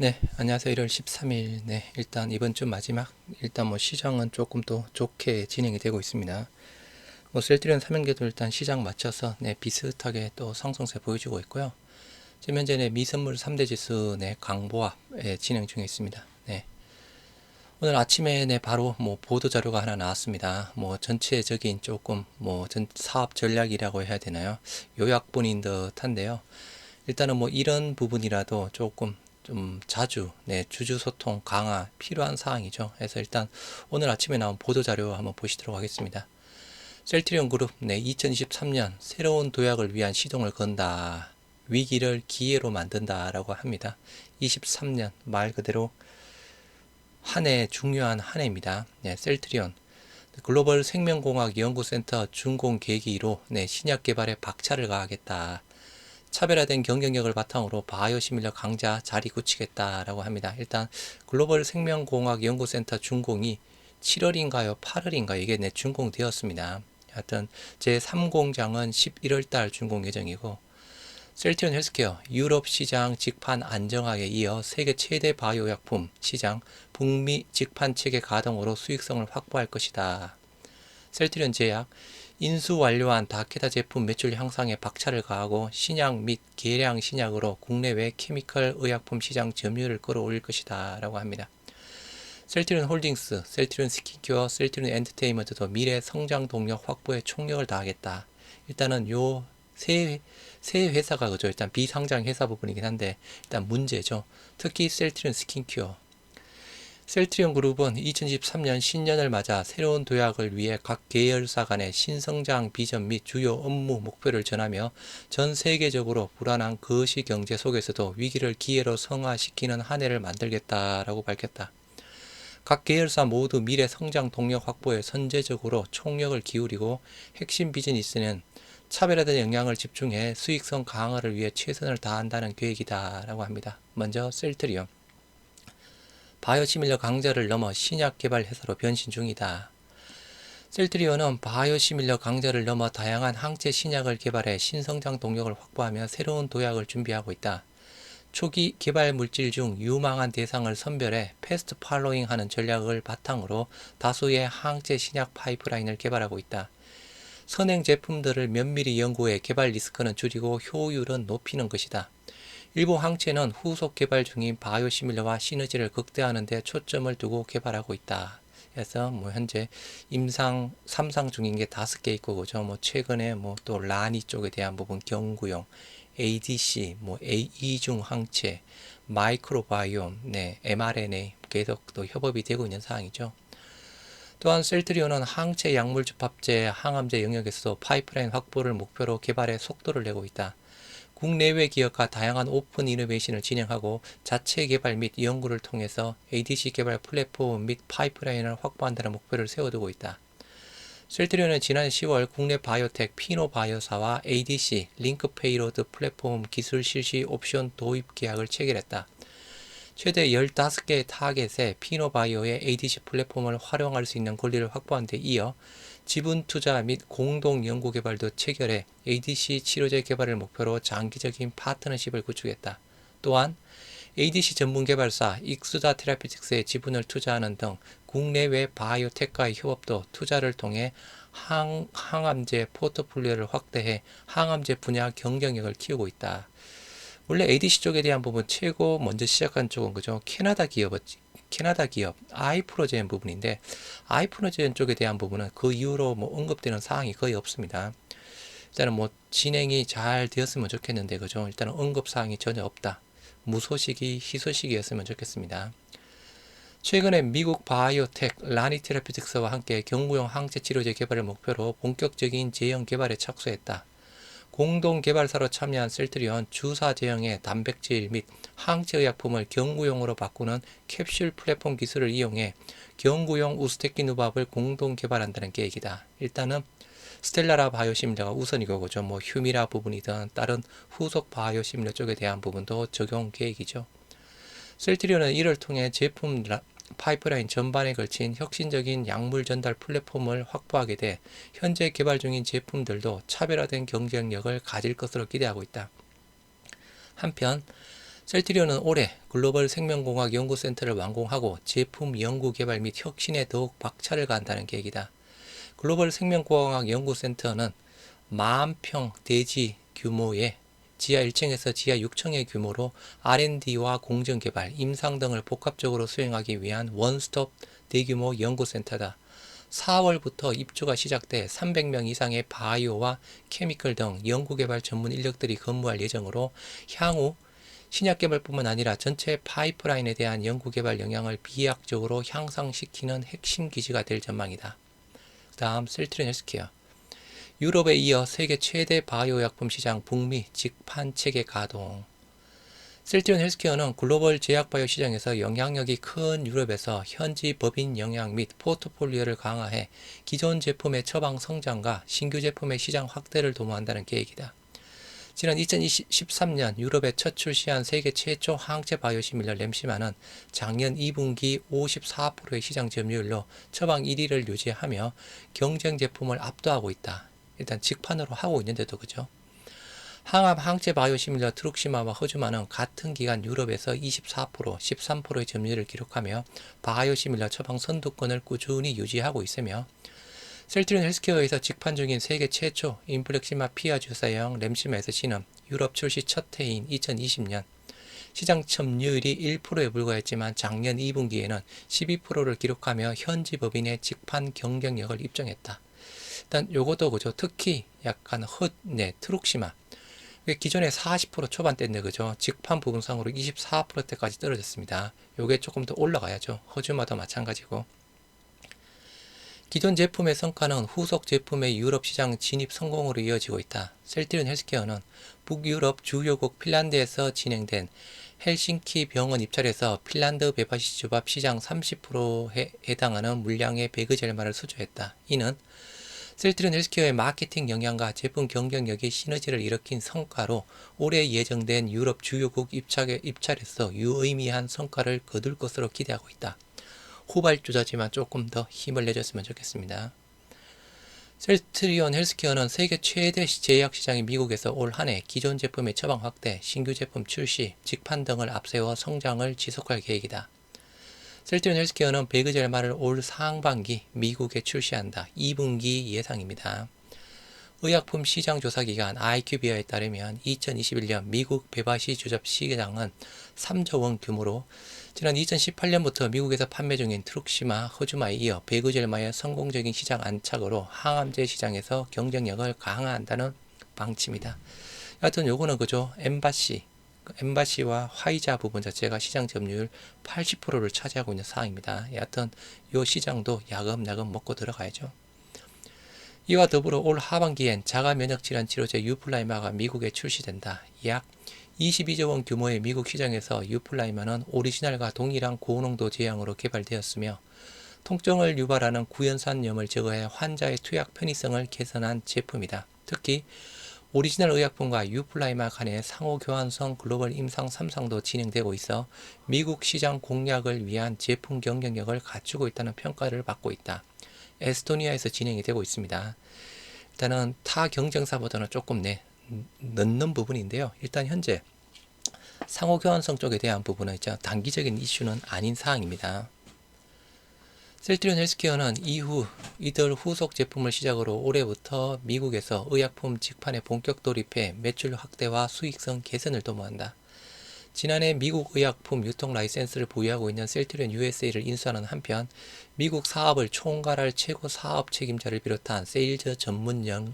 네, 안녕하세요. 1월 13일. 네, 일단 이번 주 마지막. 일단 뭐 시장은 조금 더 좋게 진행이 되고 있습니다. 뭐 셀트리온 삼형제도 일단 시장 맞춰서 네, 비슷하게 또 상승세 보여주고 있고요. 지금 현재 네, 미선물 3대 지수 네, 강보합 진행 중에 있습니다. 네. 오늘 아침에 네, 바로 뭐 보도 자료가 하나 나왔습니다. 뭐 전체적인 조금 뭐 사업 전략이라고 해야 되나요? 요약본인 듯한데요. 일단은 뭐 이런 부분이라도 조금 좀 자주 주주 소통 강화 필요한 사항이죠. 그래서 일단 오늘 아침에 나온 보도 자료 한번 보시도록 하겠습니다. 셀트리온 그룹 2023년 새로운 도약을 위한 시동을 건다. 위기를 기회로 만든다라고 합니다. 23년 말 그대로 한 해 중요한 한 해입니다. 셀트리온 글로벌 생명공학 연구센터 준공 계기로 신약 개발에 박차를 가하겠다. 차별화된 경쟁력을 바탕으로 바이오 시밀러 강자 자리 굳히겠다라고 합니다. 일단 글로벌 생명공학 연구센터 준공이 7월인가요? 8월인가 이게 준공되었습니다. 하여튼 제3공장은 11월달 준공 예정이고 셀트리온 헬스케어 유럽 시장 직판 안정화에 이어 세계 최대 바이오 약품 시장 북미 직판 체계 가동으로 수익성을 확보할 것이다. 셀트리온 제약 인수 완료한 다케다 제품 매출 향상에 박차를 가하고 신약 및 계량 신약으로 국내외 케미컬 의약품 시장 점유율을 끌어올릴 것이다 라고 합니다. 셀트리온 홀딩스, 셀트리온 스킨케어, 셀트리온 엔터테인먼트도 미래 성장 동력 확보에 총력을 다하겠다. 일단은 요 세 회사가 그죠. 일단 비상장 회사 부분이긴 한데 일단 문제죠. 특히 셀트리온 스킨케어 셀트리온 그룹은 2023년 신년을 맞아 새로운 도약을 위해 각 계열사 간의 신성장 비전 및 주요 업무 목표를 전하며 전 세계적으로 불안한 거시 경제 속에서도 위기를 기회로 성화시키는 한 해를 만들겠다라고 밝혔다. 각 계열사 모두 미래 성장 동력 확보에 선제적으로 총력을 기울이고 핵심 비즈니스는 차별화된 영향을 집중해 수익성 강화를 위해 최선을 다한다는 계획이다라고 합니다. 먼저 셀트리온 바이오시밀러 강자를 넘어 신약 개발 회사로 변신 중이다. 셀트리온은 바이오시밀러 강자를 넘어 다양한 항체 신약을 개발해 신성장 동력을 확보하며 새로운 도약을 준비하고 있다. 초기 개발 물질 중 유망한 대상을 선별해 패스트 팔로잉하는 전략을 바탕으로 다수의 항체 신약 파이프라인을 개발하고 있다. 선행 제품들을 면밀히 연구해 개발 리스크는 줄이고 효율은 높이는 것이다. 일부 항체는 후속 개발 중인 바이오시밀러와 시너지를 극대화하는 데 초점을 두고 개발하고 있다. 그래서 뭐 현재 임상 3상 중인 게 5개 있고 그죠. 뭐 최근에 뭐 또 라니 쪽에 대한 부분 경구용 ADC 뭐 이중 항체 마이크로바이옴 mRNA 계속 또 협업이 되고 있는 사항이죠. 또한 셀트리온은 항체 약물 접합제 항암제 영역에서도 파이프라인 확보를 목표로 개발에 속도를 내고 있다. 국내외 기업과 다양한 오픈 이노베이션을 진행하고 자체 개발 및 연구를 통해서 ADC 개발 플랫폼 및 파이프라인을 확보한다는 목표를 세워두고 있다. 셀트리온은 지난 10월 국내 바이오텍 피노바이오사와 ADC 링크 페이로드 플랫폼 기술 실시 옵션 도입 계약을 체결했다. 최대 15개의 타겟에 피노바이오의 ADC 플랫폼을 활용할 수 있는 권리를 확보한 데 이어 지분 투자 및 공동 연구 개발도 체결해 ADC 치료제 개발을 목표로 장기적인 파트너십을 구축했다. 또한 ADC 전문 개발사 익수다 테라피틱스에 지분을 투자하는 등 국내외 바이오텍과의 협업도 투자를 통해 항암제 포트폴리오를 확대해 항암제 분야 경쟁력을 키우고 있다. 원래 ADC 쪽에 대한 부분 최고 먼저 시작한 쪽은 그죠? 캐나다 기업 아이프로젠 부분인데 아이프로젠 쪽에 대한 부분은 그 이후로 뭐 언급되는 사항이 거의 없습니다. 일단은 뭐 진행이 잘 되었으면 좋겠는데 그죠? 일단은 언급 사항이 전혀 없다. 무소식이 희소식이었으면 좋겠습니다. 최근에 미국 바이오텍 라니 테라피틱스와 함께 경구용 항체 치료제 개발을 목표로 본격적인 제형 개발에 착수했다. 공동 개발사로 참여한 셀트리온 주사 제형의 단백질 및 항체의약품을 경구용으로 바꾸는 캡슐 플랫폼 기술을 이용해 경구용 우스테키누밥을 공동 개발한다는 계획이다. 일단은 스텔라라 바이오시밀러가 우선이고 그죠. 뭐 휴미라 부분이든 다른 후속 바이오시밀러 쪽에 대한 부분도 적용 계획이죠. 셀트리온은 이를 통해 제품 파이프라인 전반에 걸친 혁신적인 약물 전달 플랫폼을 확보하게 돼 현재 개발 중인 제품들도 차별화된 경쟁력을 가질 것으로 기대하고 있다. 한편 셀트리온은 올해 글로벌 생명공학 연구센터를 완공하고 제품 연구 개발 및 혁신에 더욱 박차를 가한다는 계획이다. 글로벌 생명공학 연구센터는 10,000평 대지 규모의 지하 1층에서 지하 6층의 규모로 R&D와 공정개발, 임상 등을 복합적으로 수행하기 위한 원스톱 대규모 연구센터다. 4월부터 입주가 시작돼 300명 이상의 바이오와 케미컬 등 연구개발 전문 인력들이 근무할 예정으로 향후 신약개발뿐만 아니라 전체 파이프라인에 대한 연구개발 역량을 비약적으로 향상시키는 핵심 기지가 될 전망이다. 다음 셀트리온 헬스케어. 유럽에 이어 세계 최대 바이오 약품 시장 북미 직판 체계 가동. 셀트리온 헬스케어는 글로벌 제약 바이오 시장에서 영향력이 큰 유럽에서 현지 법인 영향 및 포트폴리오를 강화해 기존 제품의 처방 성장과 신규 제품의 시장 확대를 도모한다는 계획이다. 지난 2013년 유럽에 첫 출시한 세계 최초 항체 바이오시밀러 램시마는 작년 2분기 54%의 시장 점유율로 처방 1위를 유지하며 경쟁 제품을 압도하고 있다. 일단 직판으로 하고 있는데도 그죠. 항암 항체 바이오시밀러 트룩시마와 허주마는 같은 기간 유럽에서 24%, 13%의 점유율을 기록하며 바이오시밀러 처방 선두권을 꾸준히 유지하고 있으며 셀트리온 헬스케어에서 직판 중인 세계 최초 인플렉시마 피하 주사형 램시마 SC는 유럽 출시 첫 해인 2020년 시장 점유율이 1%에 불과했지만 작년 2분기에는 12%를 기록하며 현지 법인의 직판 경쟁력을 입증했다. 일단 요것도 그죠. 특히 약간 트룩시마 기존에 40% 초반대인데 그죠. 직판 부분상으로 24%대까지 떨어졌습니다. 요게 조금 더 올라가야죠. 허주마도 마찬가지고. 기존 제품의 성과는 후속 제품의 유럽 시장 진입 성공으로 이어지고 있다. 셀트리온 헬스케어는 북유럽 주요국 핀란드에서 진행된 헬싱키 병원 입찰에서 핀란드 베바시주밥 시장 30%에 해당하는 물량의 배그젤마를 수주했다. 이는 셀트리온 헬스케어의 마케팅 역량과 제품 경쟁력이 시너지를 일으킨 성과로 올해 예정된 유럽 주요국 입찰에서 유의미한 성과를 거둘 것으로 기대하고 있다. 후발주자지만 조금 더 힘을 내줬으면 좋겠습니다. 셀트리온 헬스케어는 세계 최대 제약 시장인 미국에서 올 한 해 기존 제품의 처방 확대, 신규 제품 출시, 직판 등을 앞세워 성장을 지속할 계획이다. 셀트리온 헬스케어는 베그젤마를 올 상반기 미국에 출시한다. 2분기 예상입니다. 의약품 시장 조사 기관 IQVIA에 따르면 2021년 미국 베바시 주접 시장은 3조 원 규모로 지난 2018년부터 미국에서 판매 중인 트룩시마, 허주마에 이어 베그젤마의 성공적인 시장 안착으로 항암제 시장에서 경쟁력을 강화한다는 방침이다. 여하튼 요거는 그죠. 엠바시와 화이자 부분 자체가 시장 점유율 80%를 차지하고 있는 사항입니다. 여하튼 요 시장도 야금야금 먹고 들어가야죠. 이와 더불어 올 하반기엔 자가 면역 질환 치료제 유플라이마가 미국에 출시된다. 약 22조 원 규모의 미국 시장에서 유플라이마는 오리지널과 동일한 고농도 제형으로 개발되었으며 통증을 유발하는 구연산염을 제거해 환자의 투약 편의성을 개선한 제품이다. 특히 오리지널 의약품과 유플라이마 간의 상호 교환성 글로벌 임상 3상도 진행되고 있어 미국 시장 공략을 위한 제품 경쟁력을 갖추고 있다는 평가를 받고 있다. 에스토니아에서 진행이 되고 있습니다. 일단은 타 경쟁사보다는 조금 늦는 부분인데요. 일단 현재 상호 교환성 쪽에 대한 부분은 있죠. 단기적인 이슈는 아닌 사항입니다. 셀트리온 헬스케어는 이들 후속 제품을 시작으로 올해부터 미국에서 의약품 직판에 본격 돌입해 매출 확대와 수익성 개선을 도모한다. 지난해 미국 의약품 유통 라이센스를 보유하고 있는 셀트리온 USA를 인수하는 한편 미국 사업을 총괄할 최고 사업 책임자를 비롯한 세일즈 전문령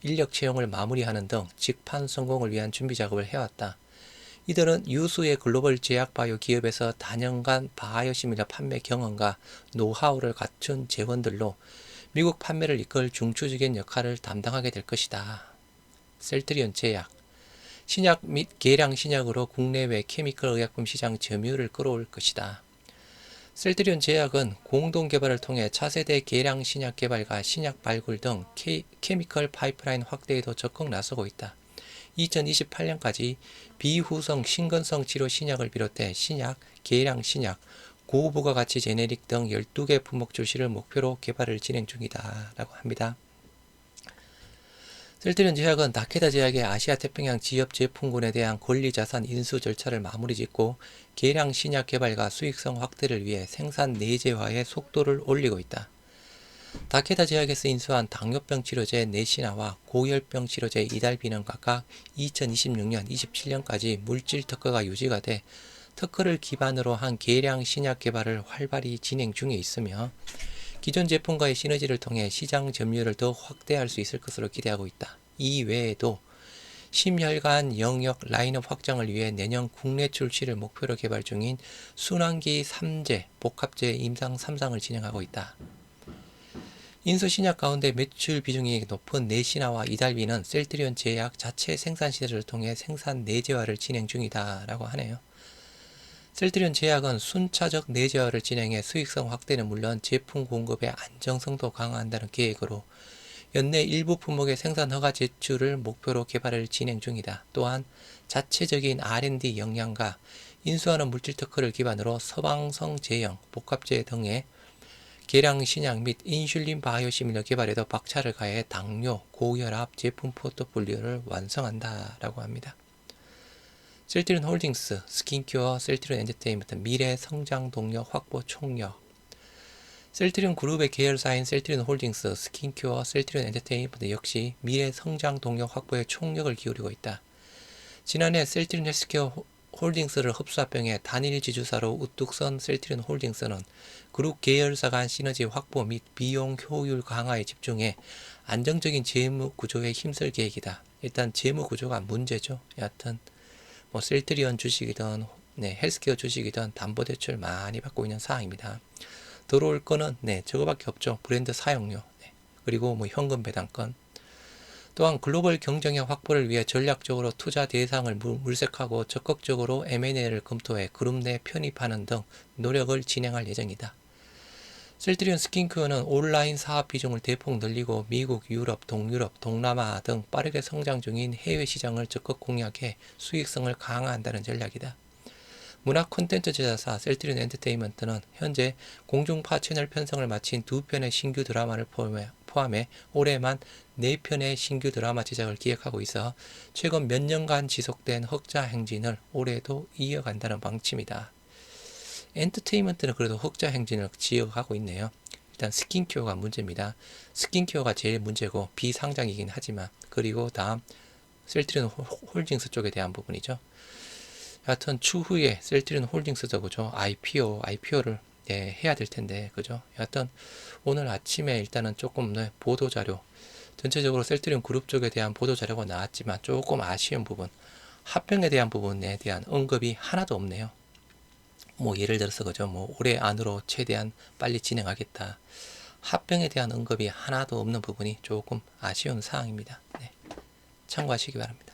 인력 채용을 마무리하는 등 직판 성공을 위한 준비 작업을 해왔다. 이들은 유수의 글로벌 제약 바이오 기업에서 단연간 바이오시밀러 판매 경험과 노하우를 갖춘 재원들로 미국 판매를 이끌 중추적인 역할을 담당하게 될 것이다. 셀트리온 제약 신약 및 계량 신약으로 국내외 케미컬 의약품 시장 점유율을 끌어올 것이다. 셀트리온 제약은 공동 개발을 통해 차세대 계량 신약 개발과 신약 발굴 등 케미컬 파이프라인 확대에도 적극 나서고 있다. 2028년까지 비후성 신근성 치료 신약을 비롯해 신약, 계량 신약, 고부가가치 제네릭 등 12개 품목 출시를 목표로 개발을 진행 중이다 라고 합니다. 셀트리온 제약은 다케다 제약의 아시아 태평양 지역 제품군에 대한 권리자산 인수 절차를 마무리 짓고 계량 신약 개발과 수익성 확대를 위해 생산 내재화의 속도를 올리고 있다. 다케다 제약에서 인수한 당뇨병 치료제 네시나와 고열병 치료제 이달비는 각각 2026년, 27년까지 물질 특허가 유지가 돼 특허를 기반으로 한 계량 신약 개발을 활발히 진행 중에 있으며 기존 제품과의 시너지를 통해 시장 점유율을 더 확대할 수 있을 것으로 기대하고 있다. 이 외에도 심혈관 영역 라인업 확장을 위해 내년 국내 출시를 목표로 개발 중인 순환기 3제 복합제 임상 3상을 진행하고 있다. 인수 신약 가운데 매출 비중이 높은 네시나와 이달비는 셀트리온 제약 자체 생산 시설을 통해 생산 내재화를 진행 중이다 라고 하네요. 셀트리온 제약은 순차적 내재화를 진행해 수익성 확대는 물론 제품 공급의 안정성도 강화한다는 계획으로 연내 일부 품목의 생산 허가 제출을 목표로 개발을 진행 중이다. 또한 자체적인 R&D 역량과 인수하는 물질 특허를 기반으로 서방성 제형, 복합제 등의 계량 신약 및 인슐린 바이오시밀러 개발에도 박차를 가해 당뇨, 고혈압 제품 포트폴리오를 완성한다라고 합니다. 셀트리온 홀딩스, 스킨큐어, 셀트리온 엔터테인먼트, 미래 성장 동력 확보 총력. 셀트리온 그룹의 계열사인 셀트리온 홀딩스, 스킨큐어, 셀트리온 엔터테인먼트 역시 미래 성장 동력 확보에 총력을 기울이고 있다. 지난해 셀트리온 헬스케어 홀딩스를 흡수합병해 단일 지주사로 우뚝 선 셀트리온 홀딩스는 그룹 계열사 간 시너지 확보 및 비용 효율 강화에 집중해 안정적인 재무 구조에 힘쓸 계획이다. 일단 재무 구조가 문제죠. 여하튼 뭐 셀트리온 주식이든 헬스케어 주식이든 담보대출 많이 받고 있는 상황입니다. 들어올 거는 저거밖에 없죠. 브랜드 사용료, 그리고 뭐 현금 배당권. 또한 글로벌 경쟁력 확보를 위해 전략적으로 투자 대상을 물색하고 적극적으로 M&A를 검토해 그룹 내 편입하는 등 노력을 진행할 예정이다. 셀트리온 스킨큐어는 온라인 사업 비중을 대폭 늘리고 미국, 유럽, 동유럽, 동남아 등 빠르게 성장 중인 해외 시장을 적극 공략해 수익성을 강화한다는 전략이다. 문화 콘텐츠 제작사 셀트리온 엔터테인먼트는 현재 공중파 채널 편성을 마친 2편의 신규 드라마를 포함해 올해만 4편의 신규 드라마 제작을 기획하고 있어 최근 몇 년간 지속된 흑자 행진을 올해도 이어간다는 방침이다. 엔터테인먼트는 그래도 흑자 행진을 지어가고 있네요. 일단 스킨큐어가 문제입니다. 스킨큐어가 제일 문제고 비상장이긴 하지만, 그리고 다음 셀트리온 홀딩스 쪽에 대한 부분이죠. 여하튼 추후에 셀트리온 홀딩스도 그죠, IPO를 해야 될 텐데, 그죠. 여하튼 오늘 아침에 일단은 조금 보도 자료, 전체적으로 셀트리온 그룹 쪽에 대한 보도 자료가 나왔지만 조금 아쉬운 부분, 합병에 대한 부분에 대한 언급이 하나도 없네요. 뭐 예를 들어서 그죠, 뭐 올해 안으로 최대한 빨리 진행하겠다. 합병에 대한 언급이 하나도 없는 부분이 조금 아쉬운 사항입니다. 참고하시기 바랍니다.